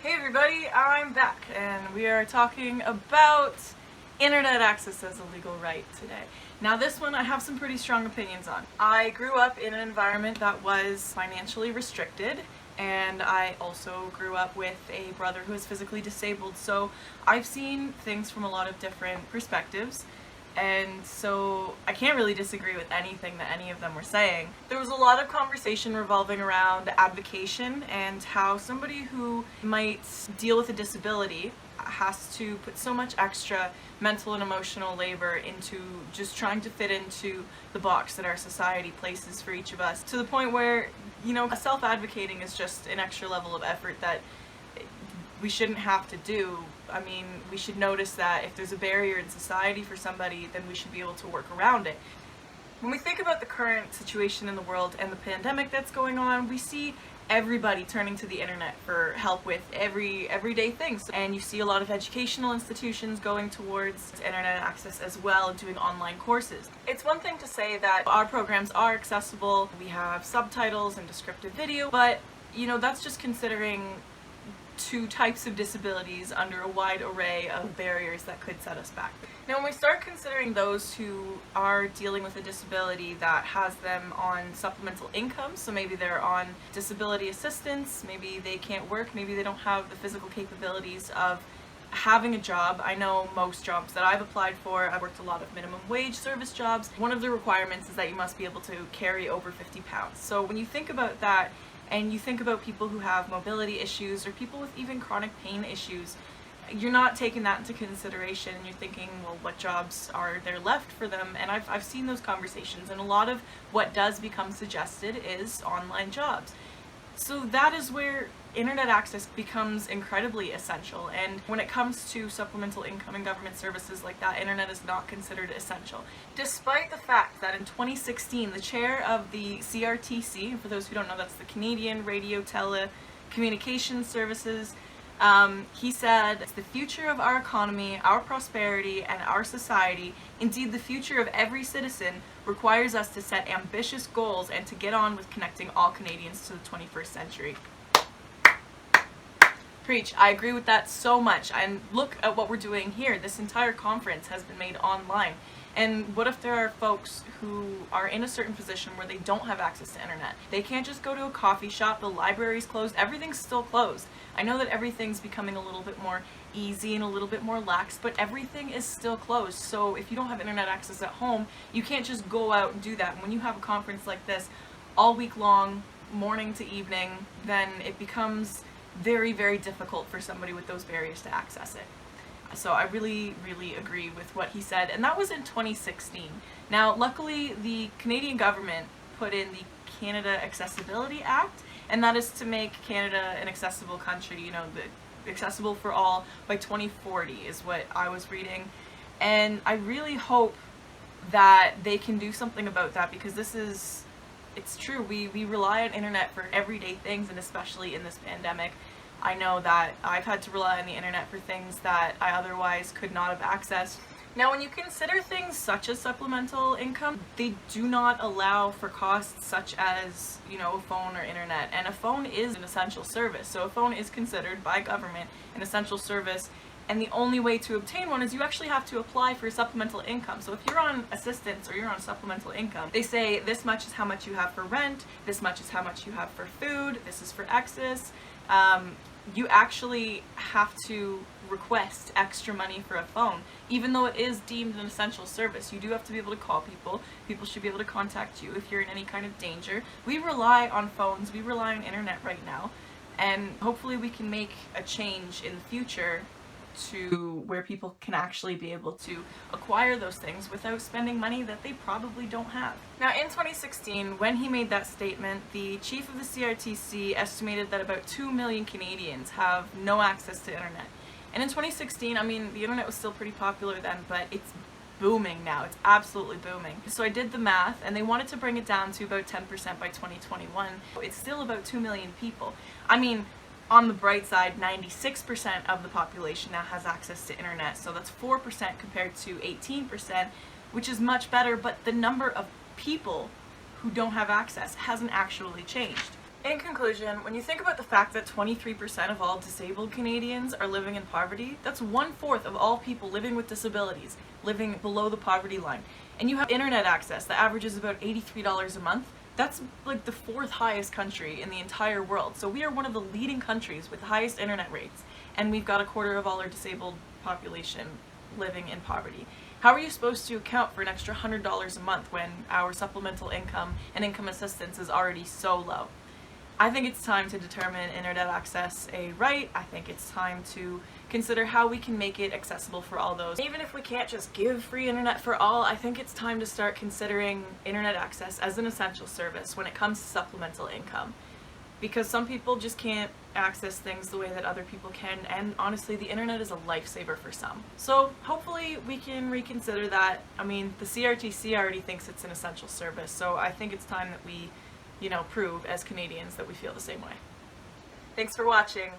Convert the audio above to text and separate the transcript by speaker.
Speaker 1: Hey everybody, I'm back and we are talking about internet access as a legal right today. Now this one I have some pretty strong opinions on. I grew up in an environment that was financially restricted, and I also grew up with a brother who is physically disabled, so I've seen things from a lot of different perspectives. And so I can't really disagree with anything that any of them were saying. There was a lot of conversation revolving around advocation and how somebody who might deal with a disability has to put so much extra mental and emotional labor into just trying to fit into the box that our society places for each of us, to the point where, self-advocating is just an extra level of effort that we shouldn't have to do. I mean, we should notice that if there's a barrier in society for somebody, then we should be able to work around it. When we think about the current situation in the world and the pandemic that's going on, we see everybody turning to the internet for help with everyday things. And you see a lot of educational institutions going towards internet access as well, and doing online courses. It's one thing to say that our programs are accessible, we have subtitles and descriptive video, but that's just considering two types of disabilities under a wide array of barriers that could set us back. Now, when we start considering those who are dealing with a disability that has them on supplemental income, so maybe they're on disability assistance, maybe they can't work, maybe they don't have the physical capabilities of having a job. I know most jobs that I've applied for, I've worked a lot of minimum wage service jobs. One of the requirements is that you must be able to carry over 50 pounds. So when you think about that, and you think about people who have mobility issues or people with even chronic pain issues, you're not taking that into consideration, and you're thinking, well, what jobs are there left for them? And I've seen those conversations, and a lot of what does become suggested is online jobs. So that is where internet access becomes incredibly essential. And when it comes to supplemental income and government services like that, internet is not considered essential. Despite the fact that in 2016, the chair of the CRTC, and for those who don't know, that's the Canadian Radio Telecommunications Services, he said, "It's the future of our economy, our prosperity, and our society. Indeed, the future of every citizen requires us to set ambitious goals and to get on with connecting all Canadians to the 21st century." Preach. I agree with that so much. And look at what we're doing here. This entire conference has been made online. And what if there are folks who are in a certain position where they don't have access to internet? They can't just go to a coffee shop, the library's closed, everything's still closed. I know that everything's becoming a little bit more easy and a little bit more lax, but everything is still closed. So if you don't have internet access at home, you can't just go out and do that. And when you have a conference like this all week long, morning to evening, then it becomes very, very difficult for somebody with those barriers to access it. So I really, really agree with what he said, and that was in 2016. Now, luckily, the Canadian government put in the Canada Accessibility Act, and that is to make Canada an accessible country, accessible for all by 2040 is what I was reading. And I really hope that they can do something about that, because it's true, we rely on internet for everyday things, and especially in this pandemic. I know that I've had to rely on the internet for things that I otherwise could not have accessed. Now, when you consider things such as supplemental income, they do not allow for costs such as, a phone or internet. And a phone is an essential service. So a phone is considered by government an essential service. And the only way to obtain one is you actually have to apply for supplemental income. So if you're on assistance or you're on supplemental income, they say this much is how much you have for rent, this much is how much you have for food, this is for excess. You actually have to request extra money for a phone. Even though it is deemed an essential service, you do have to be able to call people. People should be able to contact you if you're in any kind of danger. We rely on phones, we rely on internet right now, and hopefully we can make a change in the future to where people can actually be able to acquire those things without spending money that they probably don't have. Now, in 2016, when he made that statement, the chief of the CRTC estimated that about 2 million Canadians have no access to internet. And in 2016, the internet was still pretty popular then, but it's booming now. It's absolutely booming. So I did the math, and they wanted to bring it down to about 10% by 2021. It's still about 2 million people. On the bright side, 96% of the population now has access to internet, so that's 4% compared to 18%, which is much better, but the number of people who don't have access hasn't actually changed. In conclusion, when you think about the fact that 23% of all disabled Canadians are living in poverty, that's 1/4 of all people living with disabilities living below the poverty line. And you have internet access that averages about $83 a month. That's like the 4th highest country in the entire world. So we are one of the leading countries with the highest internet rates, and we've got 1/4 of all our disabled population living in poverty. How are you supposed to account for an extra $100 a month when our supplemental income and income assistance is already so low? I think it's time to determine internet access a right. I think it's time to consider how we can make it accessible for all those. Even if we can't just give free internet for all, I think it's time to start considering internet access as an essential service when it comes to supplemental income. Because some people just can't access things the way that other people can, and honestly, the internet is a lifesaver for some. So hopefully we can reconsider that. I mean, the CRTC already thinks it's an essential service, so I think it's time that we prove as Canadians that we feel the same way. Thanks for watching.